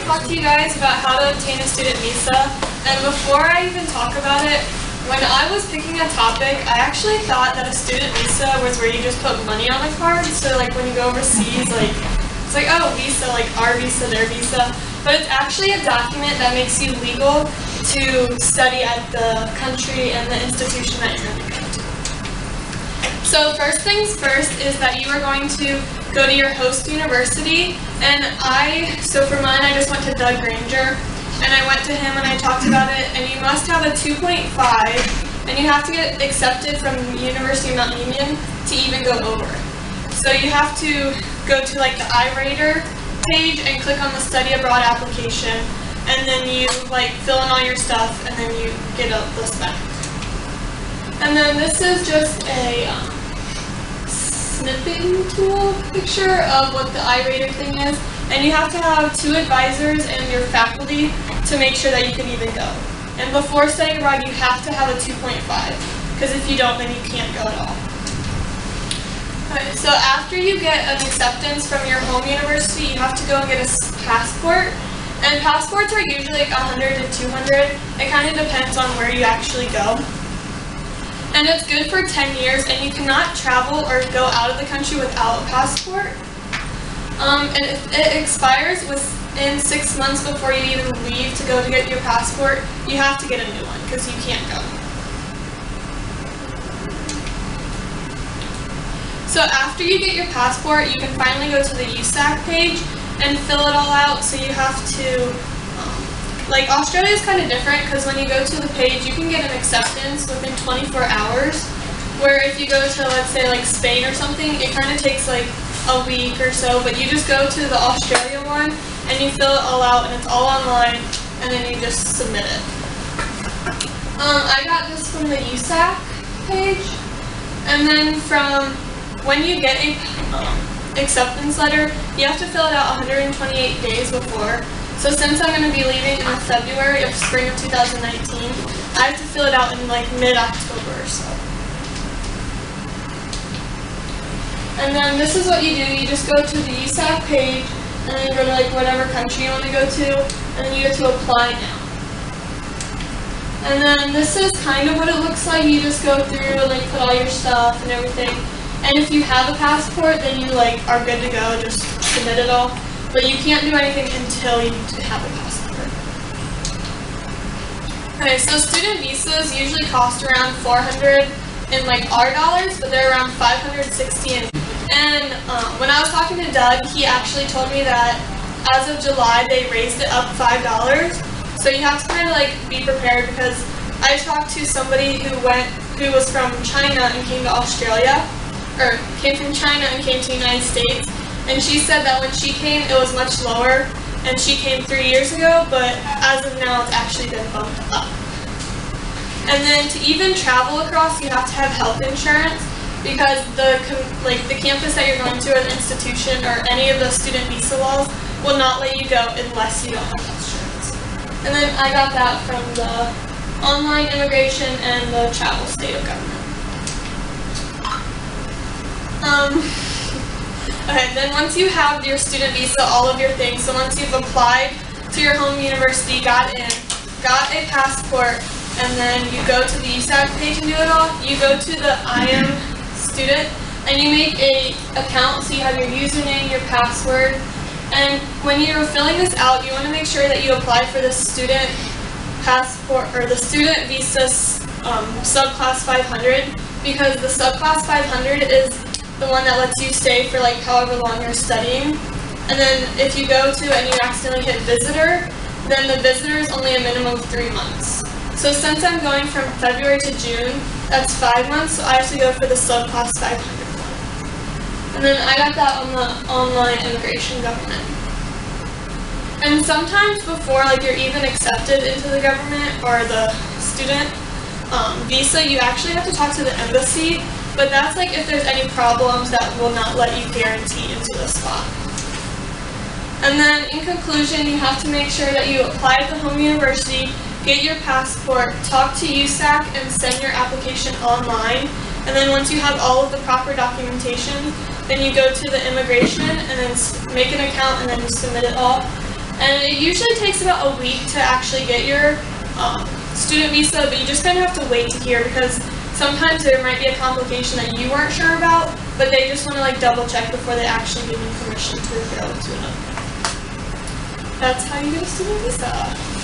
talk to you guys about how to obtain a student visa. And before I even talk about it, when I was picking a topic, I actually thought that a student visa was where you just put money on a card. So like when you go overseas, like it's like, oh, visa, like our visa, their visa. But it's actually a document that makes you legal to study at the country and the institution that you're going to go to. So first things first is that you are going to go to your host university. And so for mine, I just went to Doug Granger. And I went to him and I talked about it, and you must have a 2.5, and you have to get accepted from University of Mount Union to even go over. So you have to go to like the iRater page and click on the study abroad application, and then you like fill in all your stuff, and then you get a list back. And then this is just a snipping tool picture of what the iRater thing is. And you have to have 2 advisors and your faculty to make sure that you can even go. And before studying abroad, you have to have a 2.5, because if you don't, then you can't go at all. Okay, so after you get an acceptance from your home university, you have to go and get a passport. And passports are usually like 100 to 200. It kind of depends on where you actually go. And it's good for 10 years, and you cannot travel or go out of the country without a passport. And it expires within 6 months before you even leave to go to get your passport. You have to get a new one because you can't go. So after you get your passport, you can finally go to the USAC page and fill it all out. So you have to, like Australia is kind of different because when you go to the page, you can get an acceptance within 24 hours. Where if you go to, let's say, like Spain or something, it kind of takes like a week or so, but you just go to the Australia one and you fill it all out, and it's all online, and then you just submit it. I got this from the USAC page, and then from when you get a acceptance letter, you have to fill it out 128 days before. So since I'm going to be leaving in February of spring of 2019, I have to fill it out in like mid-October or so. And then this is what you do. You just go to the USAC page, and then you go to like whatever country you want to go to, and then you get to apply now. And then this is kind of what it looks like. You just go through and like put all your stuff and everything. And if you have a passport, then you like are good to go. Just submit it all. But you can't do anything until you have a passport. Okay, so student visas usually cost around $400 in like our dollars, but they're around $560 in. And when I was talking to Doug, he actually told me that as of July, they raised it up $5. So you have to kind of like be prepared, because I talked to somebody who was from China and came to Australia, or came from China and came to the United States. And she said that when she came, it was much lower, and she came 3 years ago, but as of now, it's actually been bumped up. And then to even travel across, you have to have health insurance, because the campus that you're going to, or the institution, or any of the student visa laws will not let you go unless you don't have health insurance. And then I got that from the online immigration and the travel state of government. Okay, then once you have your student visa, all of your things, so once you've applied to your home university, got a passport, and then you go to the USAC page and do it all, you go to the I Am Student, and you make an account, so you have your username, your password, and when you're filling this out, you want to make sure that you apply for the student passport, or the student visa subclass 500, because the subclass 500 is the one that lets you stay for like however long you're studying. And then if you go to and you accidentally hit visitor, then the visitor is only a minimum of 3 months. So since I'm going from February to June, that's 5 months, so I have to go for the subclass 500 one. And then I got that on the online immigration government. And sometimes before like you're even accepted into the government or the student visa, you actually have to talk to the embassy, but that's like if there's any problems that will not let you guarantee into the spot. And then in conclusion, you have to make sure that you apply at the home university, get your passport, talk to USAC, and send your application online. And then once you have all of the proper documentation, then you go to the immigration and then make an account and then you submit it all. And it usually takes about a week to actually get your student visa, but you just kind of have to wait to hear because sometimes there might be a complication that you weren't sure about, but they just want to like double check before they actually give you permission to go to another. That's how you get a student visa.